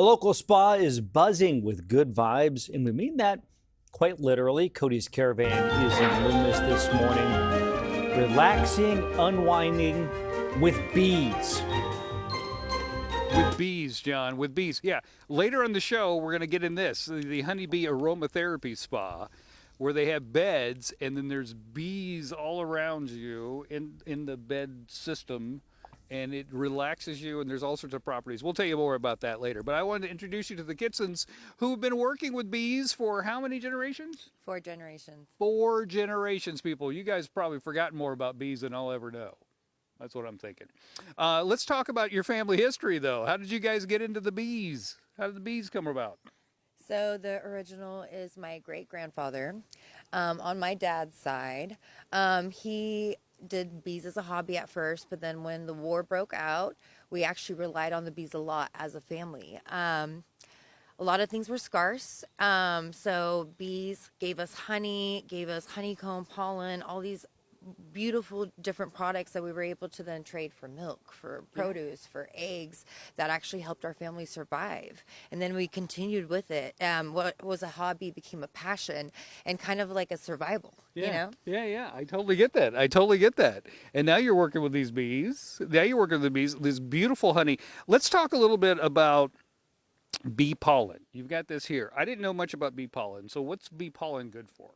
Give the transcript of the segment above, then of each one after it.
A local spa is buzzing with good vibes, and we mean that quite literally. Cody's Caravan is in Loomis this morning, relaxing, unwinding with bees. With bees, John, with bees. Yeah. Later on the show, we're going to get in this, the Honeybee aromatherapy spa, where they have beds and then there's bees all around you in the bed system, and it relaxes you, and there's all sorts of properties. We'll tell you more about that later. But I wanted to introduce you to the Kitsons, who've been working with bees for how many generations? 4 generations. 4 generations, people. You guys probably forgotten more about bees than I'll ever know. That's what I'm thinking. Let's talk about your family history, though. How did you guys get into the bees? How did the bees come about? So the original is my great-grandfather. On my dad's side, he did bees as a hobby at first, but then when the war broke out, we actually relied on the bees a lot as a family. A lot of things were scarce, so bees gave us honey, gave us honeycomb, pollen, all these beautiful different products that we were able to then trade for milk, for produce, for eggs that actually helped our family survive. And then we continued with it. What was a hobby became a passion and kind of like a survival, Yeah. you know? Yeah. I totally get that. I totally get that. And now you're working with these bees. Now you're working with the bees, this beautiful honey. Let's talk a little bit about bee pollen. You've got this here. I didn't know much about bee pollen. So what's bee pollen good for?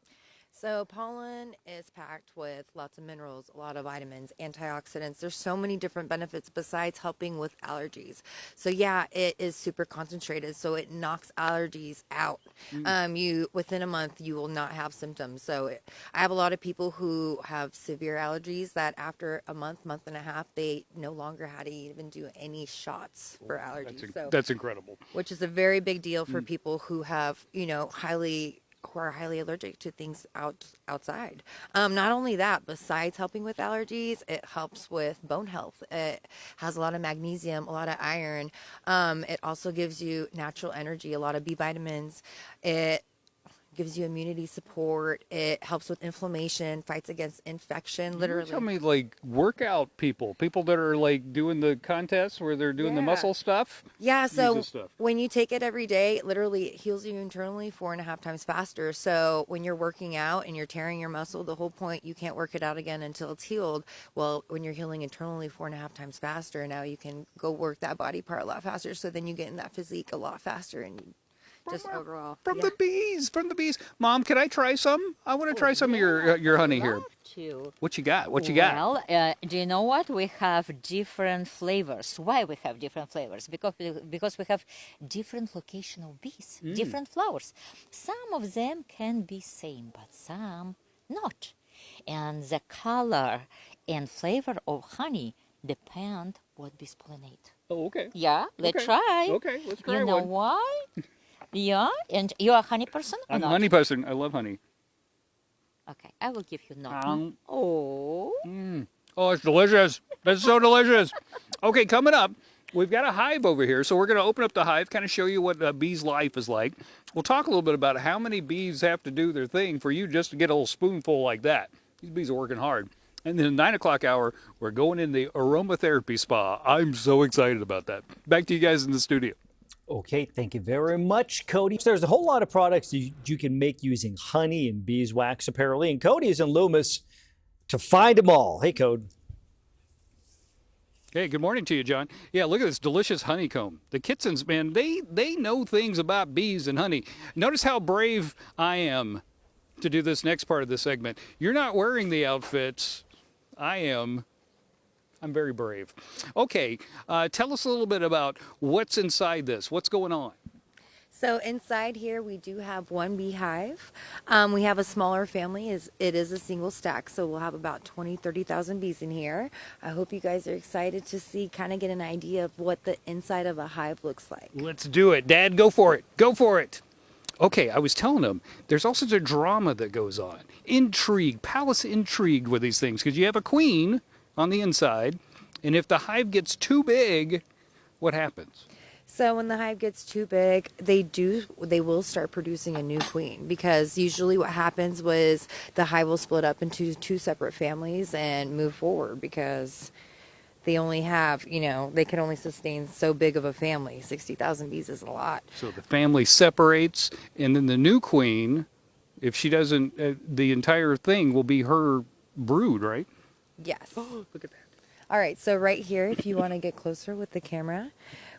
So pollen is packed with lots of minerals, a lot of vitamins, antioxidants. There's so many different benefits besides helping with allergies. So yeah, it is super concentrated, so it knocks allergies out. You within a month you will not have symptoms. So I have a lot of people who have severe allergies that after a month and a half, they no longer had to even do any shots for allergies. That's incredible. Which is a very big deal for people who have, who are highly allergic to things outside. Not only that, besides helping with allergies, it helps with bone health. It has a lot of magnesium, a lot of iron. It also gives you natural energy, a lot of B vitamins. It gives you immunity support. It helps with inflammation, fights against infection, literally. Tell me, like, workout people that are like doing the contests where they're doing the muscle stuff. Yeah, so when you take it every day, literally it heals you internally 4.5 times faster. So when you're working out and you're tearing your muscle, the whole point, you can't work it out again until it's healed. Well, when you're healing internally 4.5 times faster, now you can go work that body part a lot faster. So then you get in that physique a lot faster, and just overall from the bees. Mom, can I try some? I want to try some of your honey here. To. What you got? Well, do you know what? We have different flavors. Why we have different flavors? Because we have different location of bees, different flowers. Some of them can be same, but some not. And the color and flavor of honey depend what bees pollinate. Oh, okay. Yeah, let's try. Okay, let's try You know one. why? Yeah, and you're a honey person or I'm not? a honey person. I love honey. Okay, I will give you nothing. Oh, it's delicious. That's so delicious. Okay, coming up, we've got a hive over here. So we're going to open up the hive, kind of show you what a bee's life is like. We'll talk a little bit about how many bees have to do their thing for you just to get a little spoonful like that. These bees are working hard. And then the 9 o'clock hour, we're going in the aromatherapy spa. I'm so excited about that. Back to you guys in the studio. Okay, thank you very much, Cody. There's a whole lot of products you can make using honey and beeswax, apparently, and Cody is in Loomis to find them all. Hey, Cody. Hey, good morning to you, John. Yeah, look at this delicious honeycomb. The Kitsons, man, they know things about bees and honey. Notice how brave I am to do this next part of the segment. You're not wearing the outfits. I am. I'm very brave. Okay, tell us a little bit about what's inside this. What's going on? So inside here, we do have one beehive. We have a smaller family. It is a single stack, so we'll have about 30,000 bees in here. I hope you guys are excited to see, kind of get an idea of what the inside of a hive looks like. Let's do it. Dad, go for it. Go for it. Okay, I was telling them, there's all sorts of drama that goes on. Intrigue, palace intrigue with these things, because you have a queen on the inside, and if the hive gets too big, what happens? So when the hive gets too big, they will start producing a new queen, because usually what happens was the hive will split up into 2 separate families and move forward, because they only have, they can only sustain so big of a family. 60,000 bees is a lot. So the family separates, and then the new queen, if she doesn't, the entire thing will be her brood, right? Yes. Oh, look at that. All right, so right here, if you want to get closer with the camera,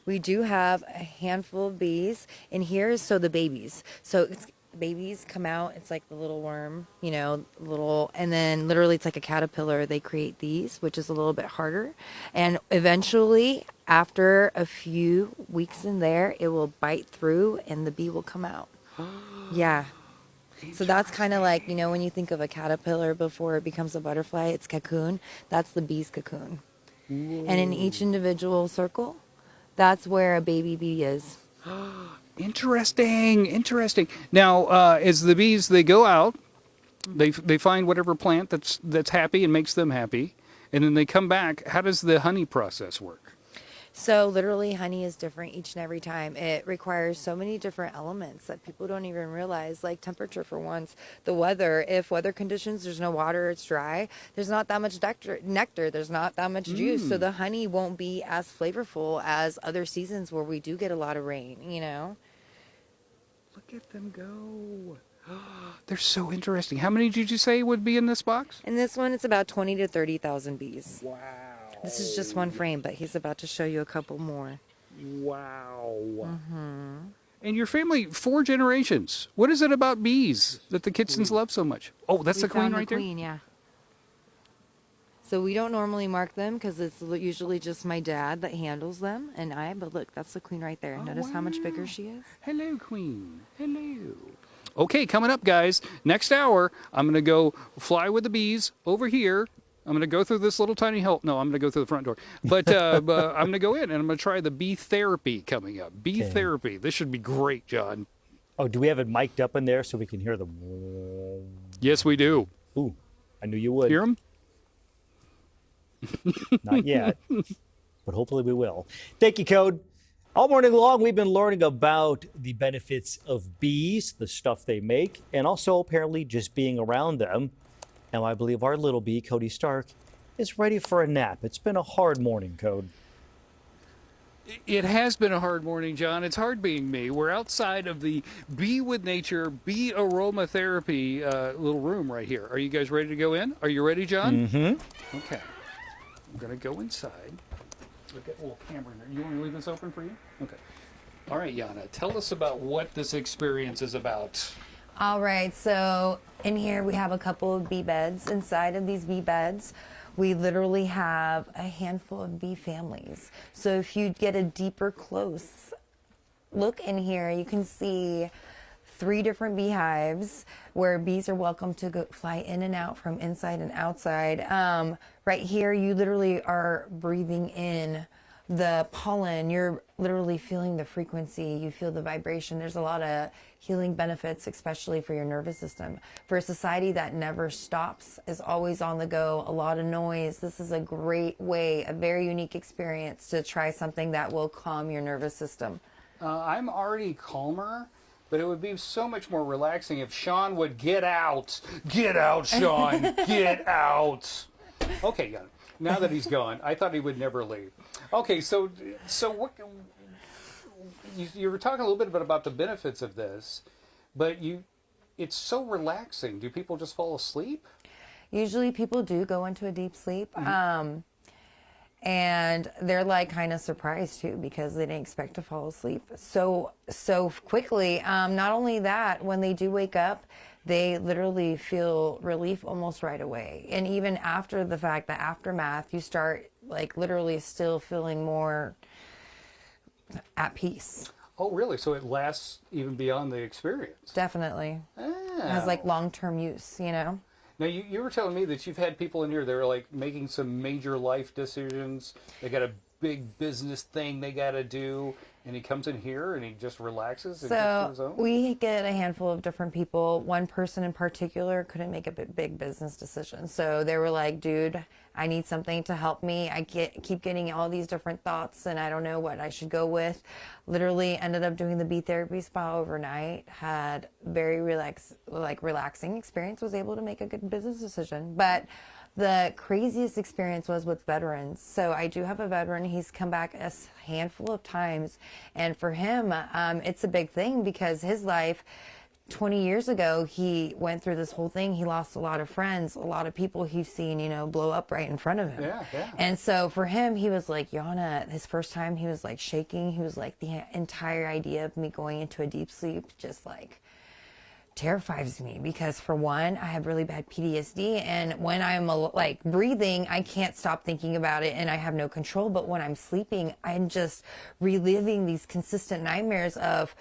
we do have a handful of bees. And here is the babies. So babies come out. It's like the little worm, little, and then literally it's like a caterpillar. They create these, which is a little bit harder. And eventually, after a few weeks in there, it will bite through and the bee will come out. Yeah. So that's kind of like, when you think of a caterpillar before it becomes a butterfly, its cocoon, that's the bee's cocoon. Whoa. And in each individual circle, that's where a baby bee is. Interesting. Now, as the bees, they go out, they find whatever plant that's happy and makes them happy, and then they come back. How does the honey process work? So literally honey is different each and every time. It requires so many different elements that people don't even realize, like temperature for once, the weather. If weather conditions, there's no water, it's dry, there's not that much nectar, there's not that much juice. So the honey won't be as flavorful as other seasons where we do get a lot of rain, Look at them go. They're so interesting. How many did you say would be in this box? In this one, it's about 20 to 30,000 bees. Wow. This is just one frame, but he's about to show you a couple more. Wow. Mm-hmm. And your family, 4 generations. What is it about bees that the Kitsons love so much? Oh, that's the queen right there? Queen, yeah. So we don't normally mark them because it's usually just my dad that handles them and I. But look, that's the queen right there. Notice how much bigger she is? Hello, queen. Hello. Okay, coming up, guys. Next hour, I'm going to go fly with the bees over here. I'm going to go through this little tiny hole. No, I'm going to go through the front door. But I'm going to go in and I'm going to try the bee therapy coming up. Bee therapy. This should be great, John. Oh, do we have it mic'd up in there so we can hear the... Yes, we do. Ooh, I knew you would. Hear them? Not yet, but hopefully we will. Thank you, Code. All morning long, we've been learning about the benefits of bees, the stuff they make, and also apparently just being around them. Now, I believe our little bee, Cody Stark, is ready for a nap. It's been a hard morning, Code. It has been a hard morning, John. It's hard being me. We're outside of the Bee with Nature, Bee Aromatherapy little room right here. Are you guys ready to go in? Are you ready, John? Mm-hmm. Okay. I'm going to go inside. Look at a little camera in there. You want me to leave this open for you? Okay. All right, Yana, tell us about what this experience is about. All right, so in here we have a couple of bee beds. Inside of these bee beds, we literally have a handful of bee families. So if you get a deeper close look in here, you can see 3 different beehives where bees are welcome to go fly in and out from inside and outside. Right here, you literally are breathing in the pollen. You're literally feeling the frequency. You feel the vibration. There's a lot of healing benefits, especially for your nervous system. For a society that never stops, is always on the go, a lot of noise, this is a great way, a very unique experience to try something that will calm your nervous system. I'm already calmer, but it would be so much more relaxing if Sean would get out. Get out, Sean. Get out. Okay, yeah. Now that he's gone, I thought he would never leave. Okay, so what? You were talking a little bit about the benefits of this, but it's so relaxing. Do people just fall asleep? Usually people do go into a deep sleep. And they're like kind of surprised too because they didn't expect to fall asleep so quickly. Not only that, when they do wake up, they literally feel relief almost right away. And even after the fact, the aftermath, you start like literally still feeling more at peace. Oh, really? So it lasts even beyond the experience? Definitely. Oh. It has like long-term use, you know? Now, you were telling me that you've had people in here that are like making some major life decisions. They got a big business thing they got to do, and he comes in here and he just relaxes and gets to his own? We get a handful of different people. One person in particular couldn't make a big business decision. So they were like, dude, I need something to help me. I keep getting all these different thoughts and I don't know what I should go with. Literally ended up doing the bee therapy spa overnight, had very relaxing experience, was able to make a good business decision. But The craziest experience was with veterans. So I do have a veteran. He's come back a handful of times. And for him, it's a big thing because his life, 20 years ago, he went through this whole thing. He lost a lot of friends, a lot of people he's seen, blow up right in front of him. Yeah. And so for him, he was like, Yana, his first time, he was like shaking. He was like, the entire idea of me going into a deep sleep just like terrifies me because for one, I have really bad PTSD, and when I'm like breathing, I can't stop thinking about it and I have no control. But when I'm sleeping, I'm just reliving these consistent nightmares of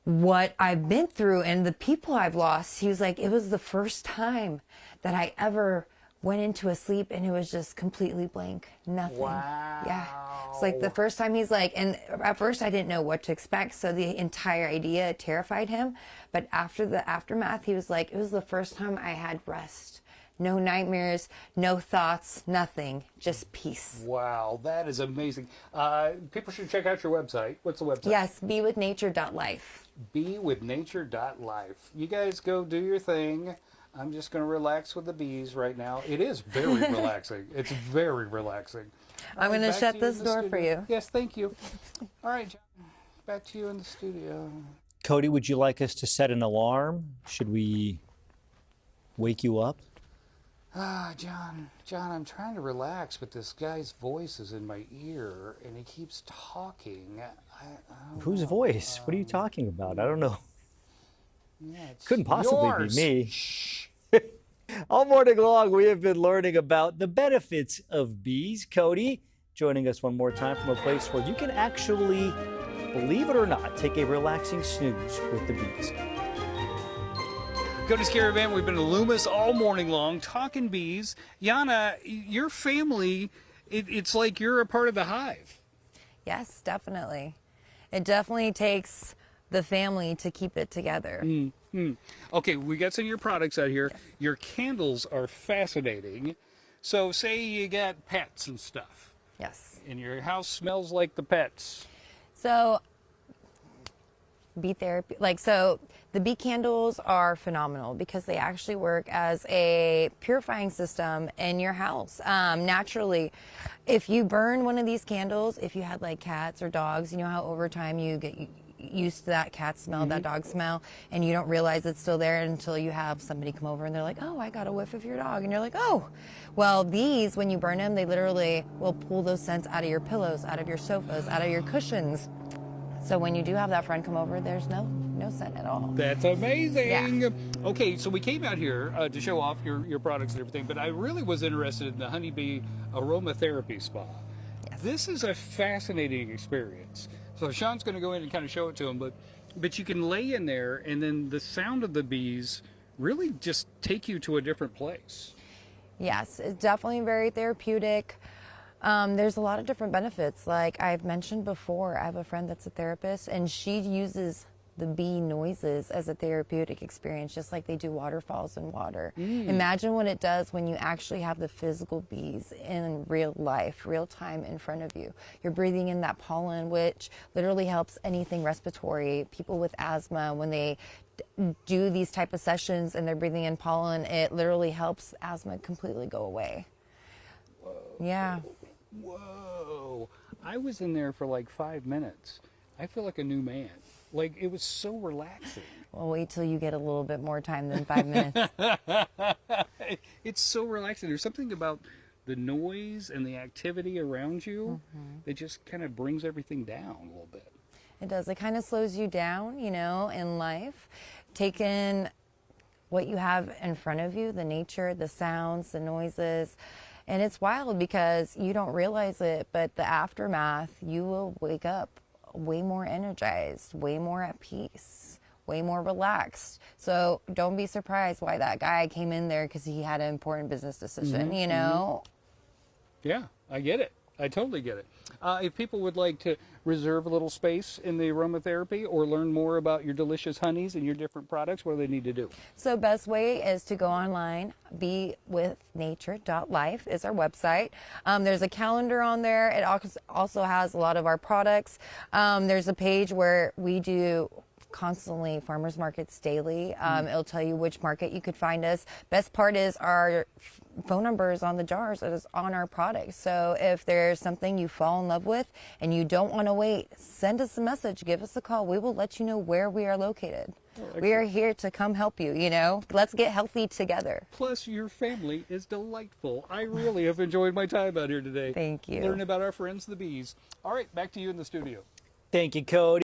what I've been through and the people I've lost. He was like, it was the first time that I ever went into a sleep and it was just completely blank. Nothing. Wow. Yeah. It's like the first time. He's like, and at first I didn't know what to expect. So the entire idea terrified him. But after the aftermath, he was like, it was the first time I had rest. No nightmares, no thoughts, nothing, just peace. Wow, that is amazing. People should check out your website. What's the website? Yes, bewithnature.life. Bewithnature.life. You guys go do your thing. I'm just going to relax with the bees right now. It is very relaxing. It's very relaxing. I'm going to Back shut to you in this the door for studio. you. Yes, thank you. All right, John. Back to you in the studio. Cody, would you like us to set an alarm? Should we wake you up? John, I'm trying to relax, but this guy's voice is in my ear, and he keeps talking. I don't Whose know. voice? What are you talking about? I don't know. Yeah, it's Couldn't possibly yours. be me. Shh. All morning long, we have been learning about the benefits of bees. Cody joining us one more time from a place where you can actually, believe it or not, take a relaxing snooze with the bees. Cody's Caravan. We've been to Loomis all morning long talking bees. Yana, your family, it's like you're a part of the hive. Yes, definitely. It definitely takes the family to keep it together. Okay, we got some of your products out here. Yes. Your candles are fascinating. So say you got pets and stuff. Yes. And your house smells like the pets. So bee therapy, the bee candles are phenomenal because they actually work as a purifying system in your house. Naturally, if you burn one of these candles, if you had like cats or dogs, you know how over time you get used to that cat smell, that dog smell, and you don't realize it's still there until you have somebody come over and they're like, oh, I got a whiff of your dog. And you're like, oh, well, these, when you burn them, they literally will pull those scents out of your pillows, out of your sofas, out of your cushions. So when you do have that friend come over, there's no scent at all. That's amazing. Yeah. Okay, so we came out here to show off your products and everything, but I really was interested in the Honeybee aromatherapy spa. Yes. This is a fascinating experience. So Sean's going to go in and kind of show it to him, but you can lay in there, and then the sound of the bees really just take you to a different place. Yes, it's definitely very therapeutic. There's a lot of different benefits. Like I've mentioned before, I have a friend that's a therapist, and she uses the bee noises as a therapeutic experience, just like they do waterfalls in water. Imagine what it does when you actually have the physical bees in real life, real time in front of you. You're breathing in that pollen, which literally helps anything respiratory. People with asthma, when they do these type of sessions and they're breathing in pollen, it literally helps asthma completely go away. Whoa. Yeah. Whoa. I was in there for like 5 minutes. I feel like a new man. Like, it was so relaxing. Well, wait till you get a little bit more time than 5 minutes. It's so relaxing. There's something about the noise and the activity around you that just kind of brings everything down a little bit. It does. It kind of slows you down, in life. Take in what you have in front of you, the nature, the sounds, the noises. And it's wild because you don't realize it, but the aftermath, you will wake up way more energized, way more at peace, way more relaxed. So don't be surprised why that guy came in there because he had an important business decision, Yeah, I get it. I totally get it. If people would like to reserve a little space in the aromatherapy or learn more about your delicious honeys and your different products, what do they need to do? So best way is to go online. Bewithnature.life is our website. There's a calendar on there. It also has a lot of our products. There's a page where we do constantly farmers markets daily. It'll tell you which market you could find us. Best part is our phone numbers on the jars. It is on our products. So if there's something you fall in love with and you don't want to wait, send us a message, give us a call. We will let you know where we are located. We are here to come help you, you know. Let's get healthy together. Plus, your family is delightful. I really have enjoyed my time out here today. Thank you. Learning about our friends, the bees. All right, back to you in the studio. Thank you, Cody.